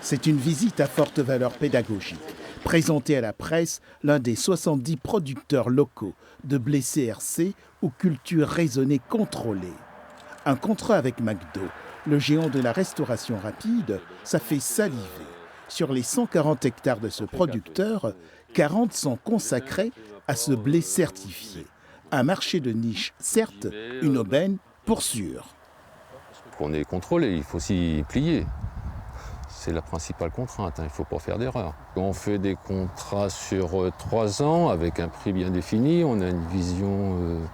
C'est une visite à forte valeur pédagogique. Présenté à la presse, l'un des 70 producteurs locaux de blé CRC ou culture raisonnée contrôlée. Un contrat avec McDo, le géant de la restauration rapide, ça fait saliver. Sur les 140 hectares de ce producteur, 40 sont consacrés à ce blé certifié. Un marché de niche, certes, une aubaine pour sûr. On est contrôlé, il faut s'y plier. C'est la principale contrainte, il ne faut pas faire d'erreur. On fait des contrats sur 3 ans avec un prix bien défini, on a une vision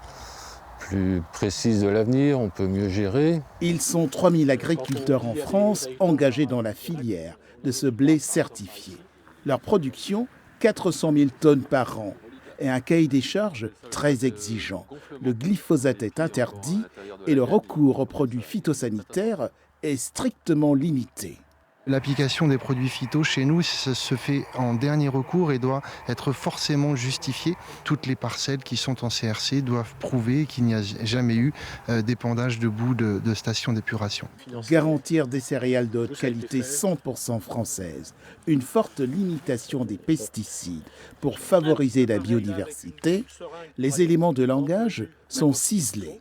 plus précise de l'avenir, on peut mieux gérer. Ils sont 3000 agriculteurs en France engagés dans la filière de ce blé certifié. Leur production, 400 000 tonnes par an et un cahier des charges très exigeant. Le glyphosate est interdit et le recours aux produits phytosanitaires est strictement limité. L'application des produits phyto chez nous ça se fait en dernier recours et doit être forcément justifié. Toutes les parcelles qui sont en CRC doivent prouver qu'il n'y a jamais eu d'épandage de boue de station d'épuration. Garantir des céréales de haute qualité 100% françaises, une forte limitation des pesticides pour favoriser la biodiversité, les éléments de langage sont ciselés.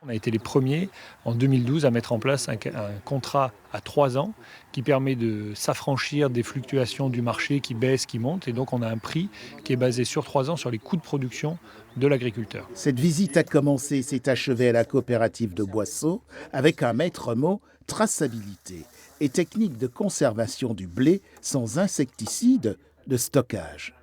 On a été les premiers en 2012 à mettre en place un contrat à 3 ans qui permet de s'affranchir des fluctuations du marché qui baissent, qui montent. Et donc on a un prix qui est basé sur 3 ans sur les coûts de production de l'agriculteur. Cette visite a commencé et s'est achevée à la coopérative de Boisseau avec un maître mot, traçabilité et technique de conservation du blé sans insecticides de stockage.